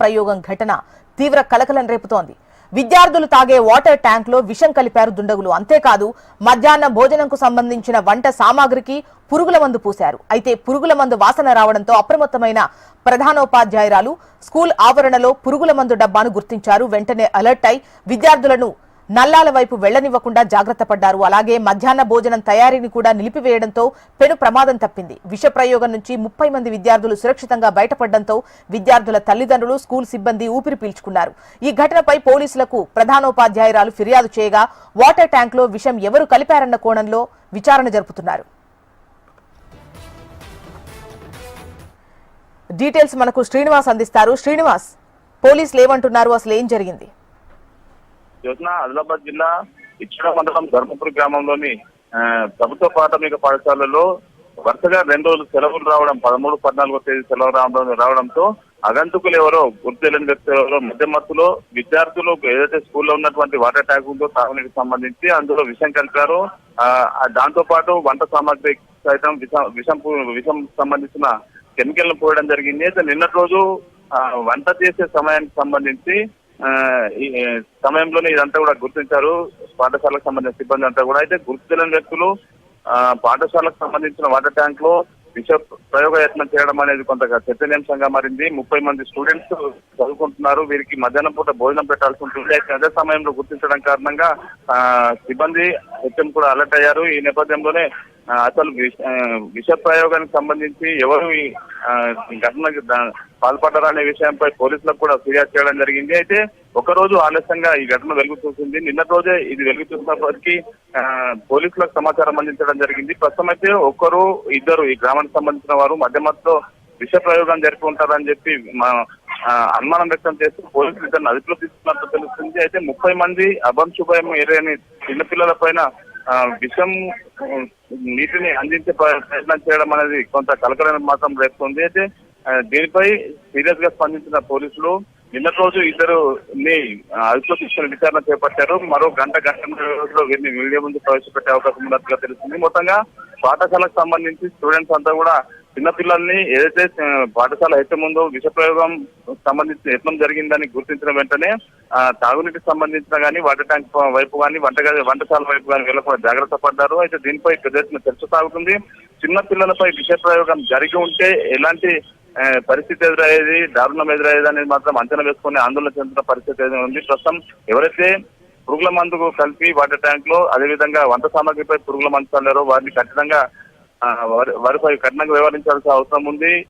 ప్రయోగం ఘటన తీవ్ర కలకలం రేపుతోంది. విద్యార్థులు తాగే వాటర్ ట్యాంక్ లో విషం కలిపారు దుండగులు. అంతేకాదు మధ్యాహ్న భోజనంకు సంబంధించిన వంట సామాగ్రికి పురుగుల మందు పూశారు. అయితే పురుగుల మందు వాసన రావడంతో అప్రమత్తమైన ప్రధానోపాధ్యాయురాలు స్కూల్ ఆవరణలో పురుగుల మందు డబ్బాను గుర్తించారు. వెంటనే అలర్ట్ అయి విద్యార్థులను నల్లాల వైపు వెళ్లనివ్వకుండా జాగ్రత్త పడ్డారు. అలాగే మధ్యాహ్న భోజనం తయారీని కూడా నిలిపివేయడంతో పెను ప్రమాదం తప్పింది. విష ప్రయోగం నుంచి 30 మంది విద్యార్థులు సురక్షితంగా బయటపడడంతో విద్యార్థుల తల్లిదండ్రులు, స్కూల్ సిబ్బంది ఊపిరి పీల్చుకున్నారు. ఈ ఘటనపై పోలీసులకు ప్రధానోపాధ్యాయురాలు ఫిర్యాదు చేయగా వాటర్ ట్యాంక్ లో విషం ఎవరు కలిపారన్న కోణంలో విచారణ జరుపుతున్నారు. డీటెయిల్స్ మనకు శ్రీనివాస్ అందిస్తారు. శ్రీనివాస్, పోలీసులు ఏమంటున్నారు, అసలు ఏం జరిగింది? ఆదిలాబాద్ జిల్లా ఇచ్చడ మండలం ధర్మపురి గ్రామంలోని ప్రభుత్వ ప్రాథమిక పాఠశాలలో వరుసగా 2 రోజులు సెలవులు రావడం, 13, 14వ తేదీ సెలవు రావడంతో అగంతకులు ఎవరో గుర్తు తెలియని వ్యక్తులు ఎవరో మధ్యమత్తులో విద్యార్థులు ఏదైతే స్కూల్లో ఉన్నటువంటి వాటర్ ట్యాంక్ ఉందో తాగునీటికి సంబంధించి అందులో విషం కలిపారు. దాంతో పాటు వంట సామాగ్రి సైతం విషం సంబంధించిన కెమికల్ ను పోయడం జరిగింది. అయితే నిన్నటి రోజు వంట చేసే సమయానికి సంబంధించి ఈ సమయంలోనే ఇదంతా కూడా గుర్తించారు పాఠశాలకు సంబంధించిన సిబ్బంది అంతా కూడా. అయితే గుర్తు తెలియని వ్యక్తులు పాఠశాలకు సంబంధించిన వాటర్ ట్యాంక్ లో విష ప్రయోగ యత్నం చేయడం అనేది కొంత చర్చనీయాంశంగా మారింది. 30 మంది స్టూడెంట్స్ చదువుకుంటున్నారు. వీరికి మధ్యాహ్నం పూట భోజనం పెట్టాల్సి ఉంటుంది. అయితే అదే సమయంలో గుర్తించడం కారణంగా సిబ్బంది హెచ్ఎం కూడా అలర్ట్ అయ్యారు. ఈ నేపథ్యంలోనే అసలు విష ప్రయోగానికి సంబంధించి ఎవరు ఈ ఘటనకు పాల్పడ్డారు అనే విషయంపై పోలీసులకు కూడా ఫిర్యాదు చేయడం జరిగింది. అయితే ఒకరోజు ఆలస్యంగా ఈ ఘటన వెలుగు చూసింది. నిన్నటి రోజే ఇది వెలుగు చూసినప్పటికీ పోలీసులకు సమాచారం అందించడం జరిగింది. ప్రస్తుతం అయితే ఇద్దరు ఈ గ్రామానికి సంబంధించిన వారు మధ్యమత్తులో విష ప్రయోగం జరిపి ఉంటారని చెప్పి అనుమానం వ్యక్తం చేస్తూ పోలీసులు ఇద్దరిని అదుపులో తీసుకున్నట్టు తెలుస్తుంది. అయితే 30 మంది అభంశుభయం ఏరియని చిన్నపిల్లల పైన విషం నీటిని అందించే ప్రయత్నం చేయడం అనేది కొంత కలకలం మాత్రం రేపుతుంది. అయితే దీనిపై సీరియస్ గా స్పందించిన పోలీసులు నిన్నటి రోజు ఇద్దరుని అదుపులో తీసుకుని విచారణ చేపట్టారు. మరో గంట రోజుల్లో వీరిని మీడియా ముందు ప్రవేశపెట్టే అవకాశం ఉన్నట్టుగా తెలుస్తుంది. మొత్తంగా పాఠశాలకు సంబంధించి స్టూడెంట్స్ అంతా కూడా చిన్నపిల్లల్ని ఏదైతే పాఠశాల హెచ్చ ముందు విష ప్రయోగం సంబంధించిన యత్నం జరిగిందని గుర్తించిన వెంటనే తాగునీటికి సంబంధించిన కానీ వాటర్ ట్యాంక్ వైపు కానీ వంటశాల వైపు కానీ వెళ్ళకుండా జాగ్రత్త పడ్డారు. అయితే దీనిపై పెద్ద ఎత్తున చర్చ సాగుతుంది. చిన్న పిల్లలపై విష ప్రయోగం జరిగి ఉంటే ఎలాంటి పరిస్థితి ఎదురయ్యేది, దారుణం ఎదురయ్యేది అనేది మాత్రం అంచనా వేసుకుని ఆందోళన చెందుతున్న పరిస్థితి ఉంది. ప్రస్తుతం ఎవరైతే పురుగుల మందుకు కలిపి వాటర్ ట్యాంక్ లో అదేవిధంగా వంట సామాగ్రిపై పురుగుల మందు చల్లారో వారిని వారిపై కఠినంగా వ్యవహరించాల్సిన అవసరం ఉంది.